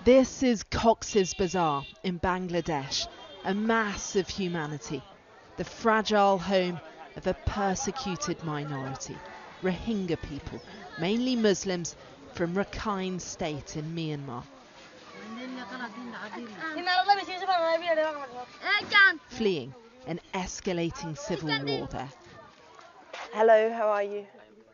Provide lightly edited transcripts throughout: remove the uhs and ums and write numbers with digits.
This is Cox's Bazar in Bangladesh, a mass of humanity, the fragile home of a persecuted minority, Rohingya people, mainly Muslims from Rakhine State in Myanmar. Fleeing an escalating civil war there. Hello, how are you?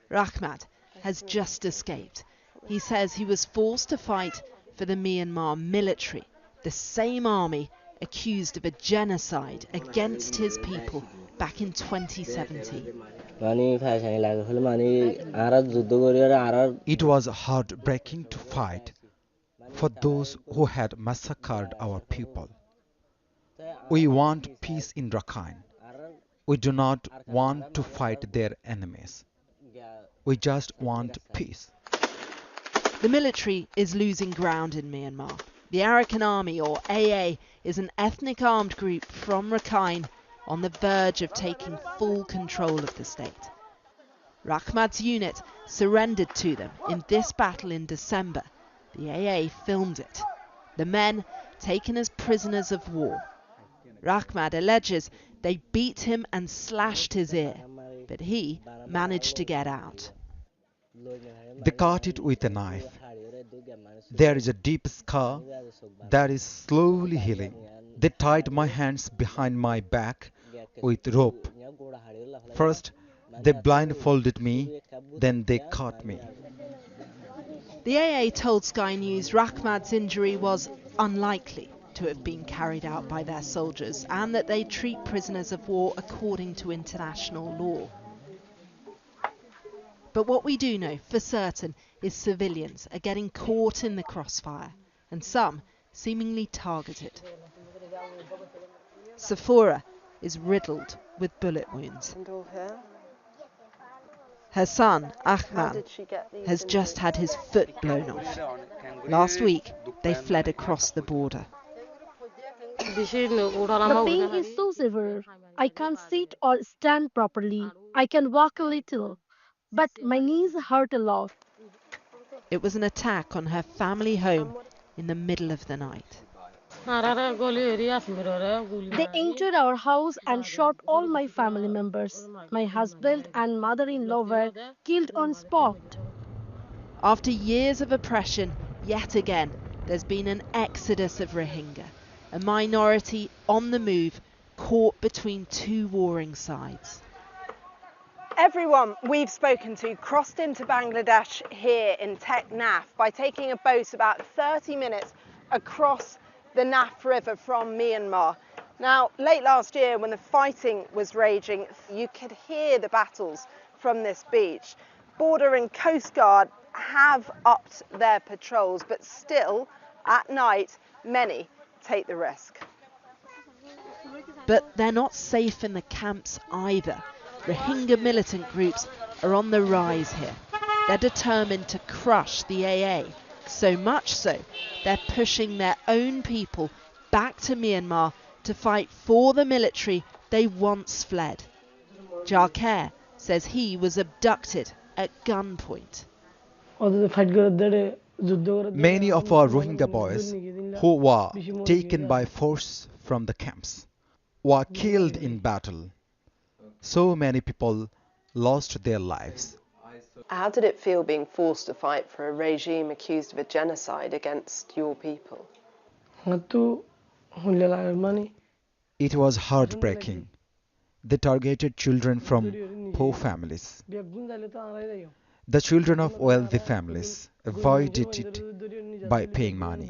Rahmat has just escaped. He says he was forced to fight for the Myanmar military, the same army accused of a genocide against his people back in 2017. It was heartbreaking to fight for those who had massacred our people. We want peace in Rakhine. We do not want to fight their enemies. We just want peace. The military is losing ground in Myanmar. The Arakan Army, or AA, is an ethnic armed group from Rakhine on the verge of taking full control of the state. Rahmat's unit surrendered to them in this battle in December. The AA filmed it. The men taken as prisoners of war. Rahmat alleges they beat him and slashed his ear, but he managed to get out. They cut it with a knife. There is a deep scar that is slowly healing. They tied my hands behind my back with rope. First, they blindfolded me, then they cut me. The AA told Sky News Rahmat's injury was unlikely to have been carried out by their soldiers and that they treat prisoners of war according to international law. But what we do know for certain is civilians are getting caught in the crossfire, and some seemingly targeted. Sephora is riddled with bullet wounds. Her son, Ahmad, has just had his foot blown off. Last week, they fled across the border. The pain is so severe. I can't sit or stand properly. I can walk a little, but my knees hurt a lot. It was an attack on her family home in the middle of the night. They entered our house and shot all my family members. My husband and mother-in-law were killed on spot. After years of oppression, yet again, there's been an exodus of Rohingya, a minority on the move, caught between two warring sides. Everyone we've spoken to crossed into Bangladesh here in Teknaf by taking a boat about 30 minutes across the Naf River from Myanmar. Now, late last year when the fighting was raging, you could hear the battles from this beach. Border and Coast Guard have upped their patrols, but still, at night, many take the risk. But they're not safe in the camps either. Rohingya militant groups are on the rise here. They're determined to crush the AA. So much so, they're pushing their own people back to Myanmar to fight for the military they once fled. Jarker says he was abducted at gunpoint. Many of our Rohingya boys who were taken by force from the camps were killed in battle. So many people lost their lives. How did it feel being forced to fight for a regime accused of a genocide against your people? It was heartbreaking. They targeted children from poor families. The children of wealthy families avoided it by paying money.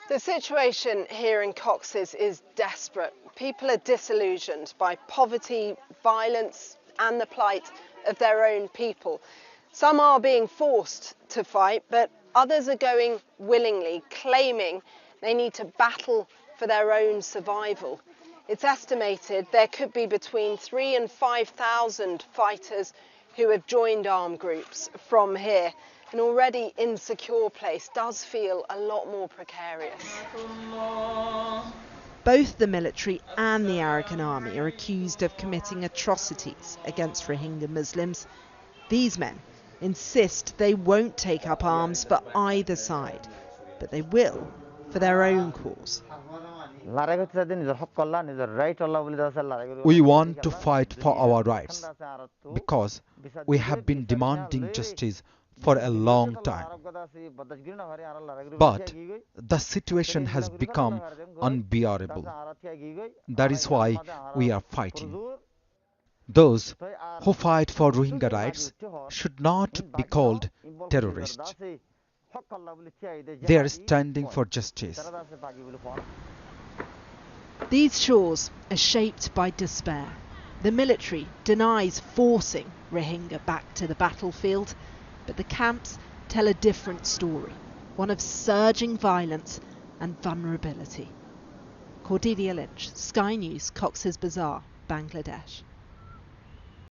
The situation here in Cox's is desperate. People are disillusioned by poverty, violence, and the plight of their own people. Some are being forced to fight, but others are going willingly, claiming they need to battle for their own survival. It's estimated there could be between 3,000 and 5,000 fighters who have joined armed groups from here. An already insecure place does feel a lot more precarious. Both the military and the Arakan Army are accused of committing atrocities against Rohingya Muslims. These men insist they won't take up arms for either side, but they will for their own cause. We want to fight for our rights because we have been demanding justice for a long time. But the situation has become unbearable. That is why we are fighting. Those who fight for Rohingya rights should not be called terrorists. They are standing for justice. These shores are shaped by despair. The military denies forcing Rohingya back to the battlefield, but the camps tell a different story, one of surging violence and vulnerability. Cordelia Lynch, Sky News, Cox's Bazar, Bangladesh.